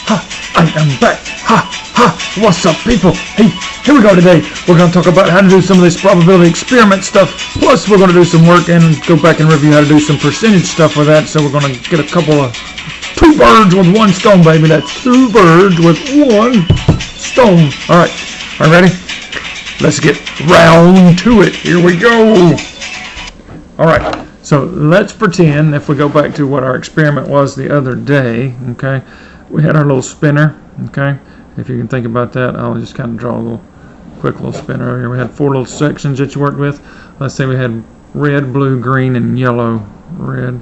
I am back. Ha, ha, what's up, people? Hey, here we go today. We're going to talk about how to do some of this probability experiment stuff. Plus, we're going to do some work and go back and review how to do some percentage stuff with that. So we're going to get a couple of two birds with one stone, baby. That's two birds with one stone. All right, are you ready? Let's get round to it. Here we go. All right. So let's pretend, if we go back to what our experiment was the other day, okay, we had our little spinner, okay. If you can think about that, I'll just kind of draw a little quick little spinner over here. We had four little sections that you worked with. Let's say we had red, blue, green, and yellow. Red,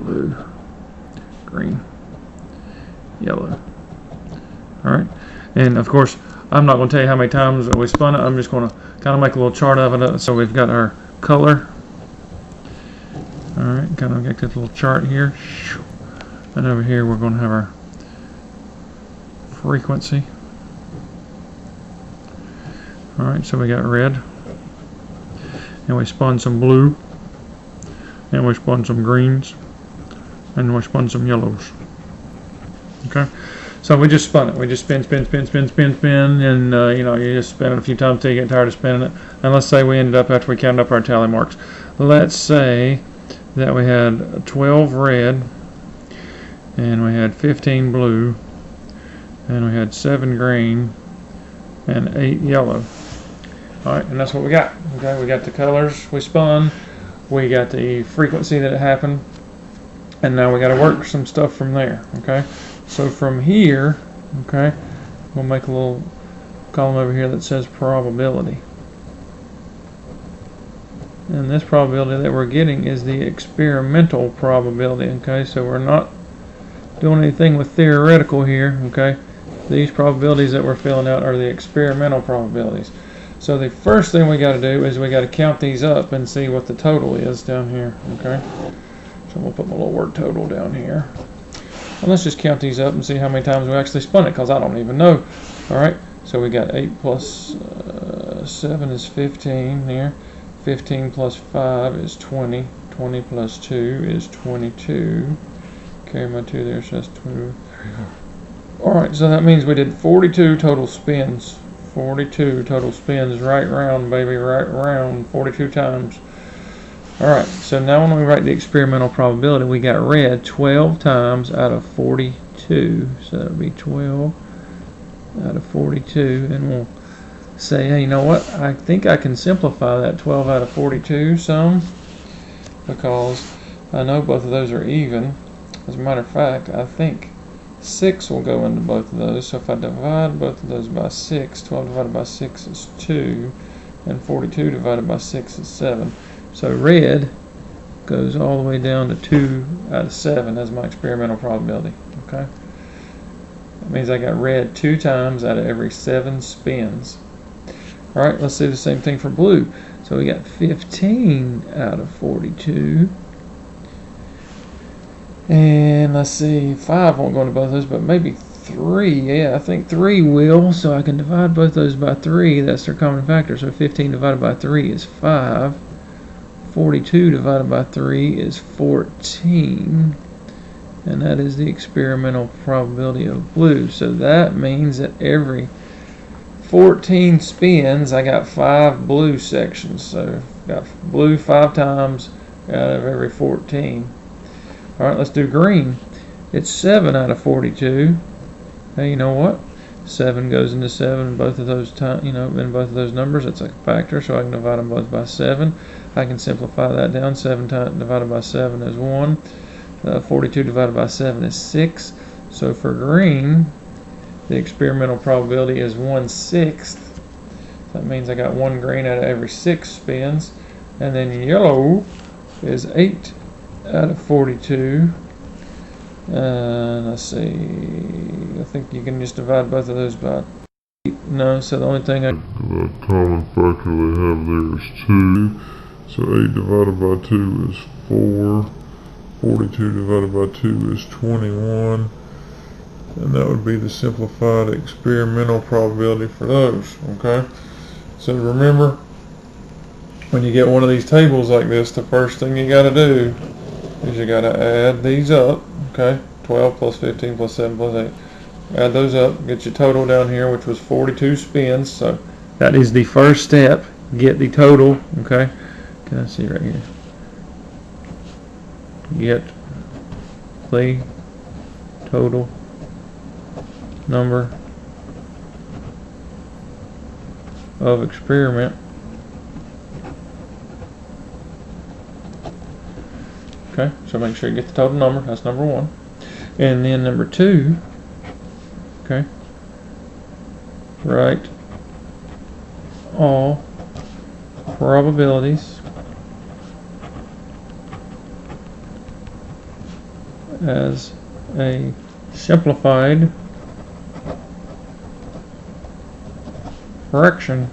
blue, green, yellow. All right, and of course, I'm not going to tell you how many times that we spun it. I'm just going to kind of make a little chart of it. So we've got our color. Alright, kind of get this little chart here. And over here we're going to have our frequency. Alright, so we got red. And we spun some blue. And we spun some greens. And we spun some yellows. Okay? So we just spun it. We just spin. And, you just spin it a few times until you get tired of spinning it. And let's say we ended up, after we counted up our tally marks, let's say that we had 12 red, and we had 15 blue, and we had 7 green, and 8 yellow. Alright, and that's what we got. Okay, we got the colors we spun, we got the frequency that it happened, and now we got to work some stuff from there. Okay, so from here, okay, we'll make a little column over here that says probability. And this probability that we're getting is the experimental probability, okay? So we're not doing anything with theoretical here, okay? These probabilities that we're filling out are the experimental probabilities. So the first thing we got to do is we got to count these up and see what the total is down here, okay? So we'll put my little word total down here. And let's just count these up and see how many times we actually spun it, because I don't even know. All right, so we got 8 plus 7 is 15 here. 15 plus 5 is 20. 20 plus 2 is 22. Carry my 2 there, so that's 2. Alright, so that means we did 42 total spins. 42 total spins, right round, baby, right round, 42 times. Alright, so now when we write the experimental probability, we got red 12 times out of 42. So that would be 12 out of 42, and we'll say, hey, you know what, I think I can simplify that 12 out of 42 some, because I know both of those are even. As a matter of fact, I think 6 will go into both of those. So if I divide both of those by 6, 12 divided by 6 is 2, and 42 divided by 6 is 7. So red goes all the way down to 2 out of 7 as my experimental probability. Okay, that means I got red 2 times out of every 7 spins. Alright, let's do the same thing for blue. So we got 15 out of 42. And let's see, 5 won't go into both of those, but maybe 3. Yeah, I think 3 will. So I can divide both those by 3. That's their common factor. So 15 divided by 3 is 5. 42 divided by 3 is 14. And that is the experimental probability of blue. So that means that every 14 spins, I got 5 blue sections. So got blue 5 times out of every 14. Alright, let's do green. It's 7 out of 42. Hey, you know what? 7 goes into 7 both of those times, in both of those numbers. It's a factor, so I can divide them both by 7. I can simplify that down. 7 divided by 7 is 1. 42 divided by 7 is 6. So for green, the experimental probability is 1/6. That means I got 1 green out of every 6 spins. And then yellow is 8 out of 42. Let's see. I think you can just divide both of those by 8. No, so the only thing the common factor they have there is 2. So 8 divided by 2 is 4. 42 divided by 2 is 21. And that would be the simplified experimental probability for those. Okay, so remember, when you get one of these tables like this, the first thing you got to do is you got to add these up. Okay, 12 plus 15 plus 7 plus 8. add those up, get your total down here, which was 42 spins. So that is the first step. Get the total. Okay. Can I see right here? Get the total number of experiment okay, so make sure you get the total number. That's number one. And then number two, okay, write all probabilities as a simplified fraction.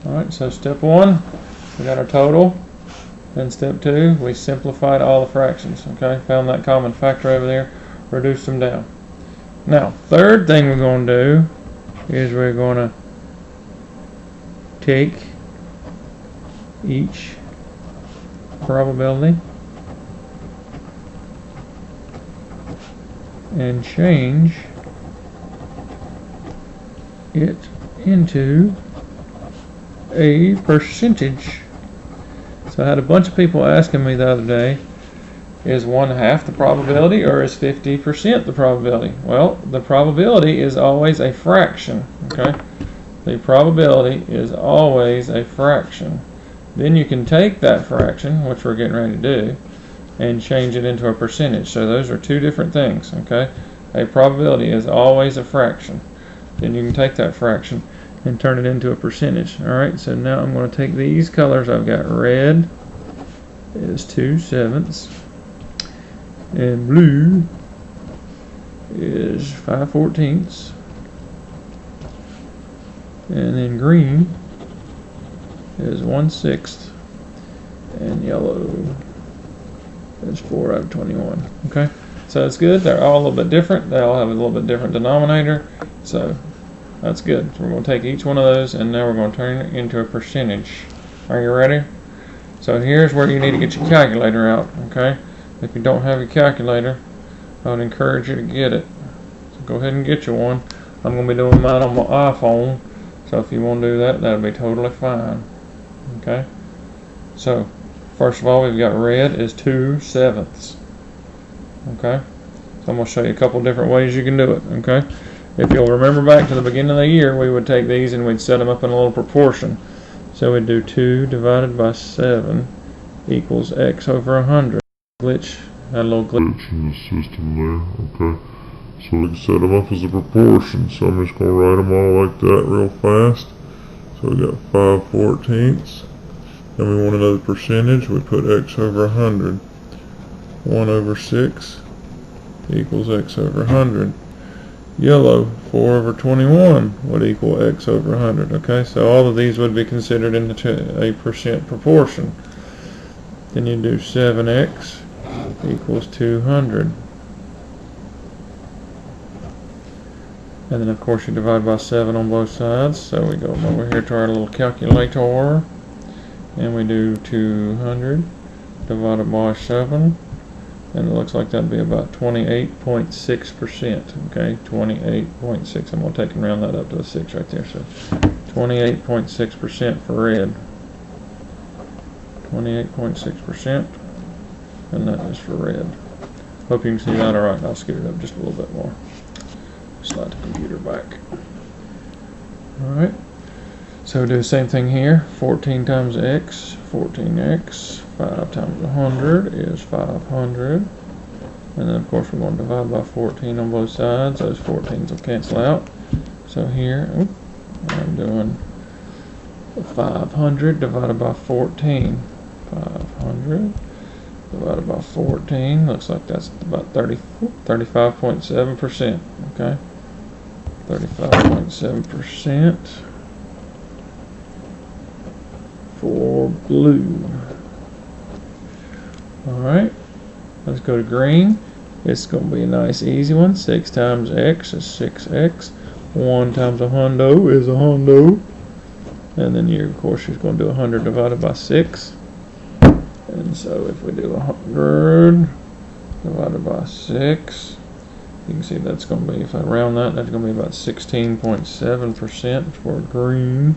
Alright, so step one, we got our total. Then step two, we simplified all the fractions. Okay, found that common factor over there, reduced them down. Now, third thing we're going to do is we're going to take each probability and change it into a percentage. So I had a bunch of people asking me the other day, is 1/2 the probability or is 50% the probability? Well, the probability is always a fraction, okay? The probability is always a fraction. Then you can take that fraction, which we're getting ready to do, and change it into a percentage. So those are two different things, okay? A probability is always a fraction. Then you can take that fraction and turn it into a percentage. Alright, so now I'm going to take these colors. I've got red is 2/7 and blue is 5/14 and then green is 1/6 and yellow is 4/21. Okay, so it's good. They're all a little bit different. They all have a little bit different denominator, so that's good. So we're going to take each one of those and now we're going to turn it into a percentage. Are you ready? So here's where you need to get your calculator out, okay? If you don't have your calculator, I would encourage you to get it. So go ahead and get you one. I'm going to be doing mine on my iPhone, so if you want to do that, that'll be totally fine. Okay? So, first of all, we've got red is 2/7. Okay? So I'm going to show you a couple different ways you can do it, okay? If you'll remember back to the beginning of the year, we would take these and we'd set them up in a little proportion. So we'd do 2 divided by 7 equals x over 100. Glitch, had a little glitch in the system there, okay? So we can set them up as a proportion. So I'm just going to write them all like that real fast. So we got 5/14. And we want another percentage. We put x over 100. 1/6 equals x over 100. Yellow, 4/21 would equal x over 100. Okay, so all of these would be considered in a percent proportion. Then you do 7x equals 200. And then of course you divide by 7 on both sides. So we go over here to our little calculator and we do 200 divided by 7. And it looks like that'd be about 28.6%. Okay, 28.6. I'm going to take and round that up to a 6 right there. So 28.6% for red. 28.6%. And that is for red. Hope you can see that alright. I'll scoot it up just a little bit more. Slide the computer back. Alright. So do the same thing here. 14 times x, 14x. 5 times 100 is 500. And then of course we're going to divide by 14 on both sides. Those 14s will cancel out. So here, I'm doing 500 divided by 14. 500 divided by 14. Looks like that's about 35.7%. Okay. 35.7% for blue. Alright, let's go to green. It's going to be a nice easy one. 6 times x is 6x. 1 times a hundo is a hundo. And then of course you're going to do 100 divided by 6. And so if we do 100 divided by 6. You can see that's going to be, if I round that, that's going to be about 16.7% for green.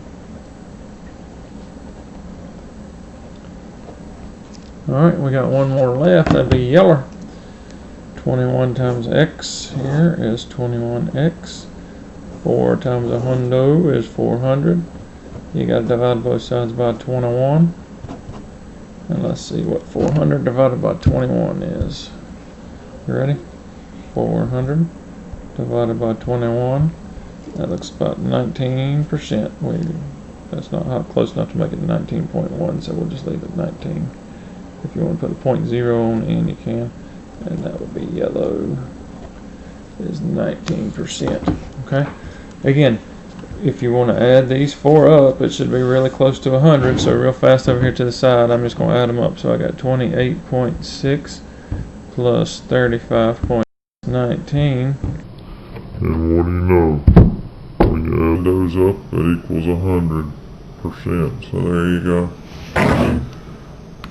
Alright, we got one more left. That'd be yellow. 21 times x here is 21x. 4 times a hundo is 400. You got to divide both sides by 21. And let's see what 400 divided by 21 is. You ready? 400 divided by 21. That looks about 19%. That's not close enough to make it 19.1, so we'll just leave it 19. If you want to put a 0.0 on the end, you can. And that would be yellow is 19%. Okay? Again, if you want to add these 4 up, it should be really close to 100. So real fast over here to the side, I'm just going to add them up. So I got 28.6 plus 35.19. And what do you know? When you add those up, that equals 100%. So there you go.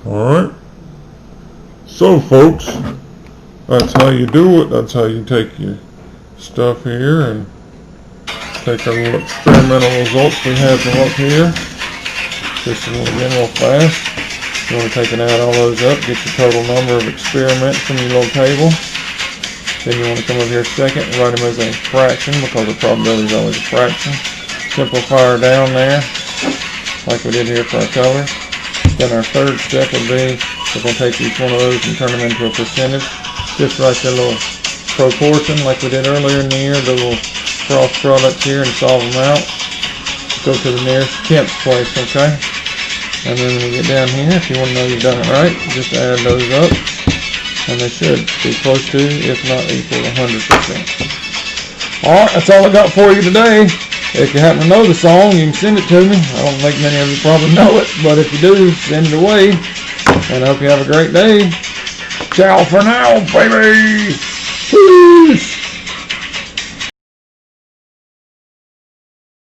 Alright. So folks, that's how you do it. That's how you take your stuff here and take our little experimental results we have from up here. Just again real fast. You want to take and add all those up, get your total number of experiments from your little table. Then you want to come over here second and write them as a fraction, because the probability is always a fraction. Simplify her down there, like we did here for our color. Then our third step would be, we're going to take each one of those and turn them into a percentage. Just write the little proportion like we did earlier in the year, the little cross products here, and solve them out. Go to the nearest tenth place, okay? And then when you get down here, if you want to know you've done it right, just add those up. And they should be close to, if not equal to 100%. Alright, that's all I got for you today. If you happen to know the song, you can send it to me. I don't think many of you probably know it, but if you do, send it away. And I hope you have a great day. Ciao for now, baby! Peace!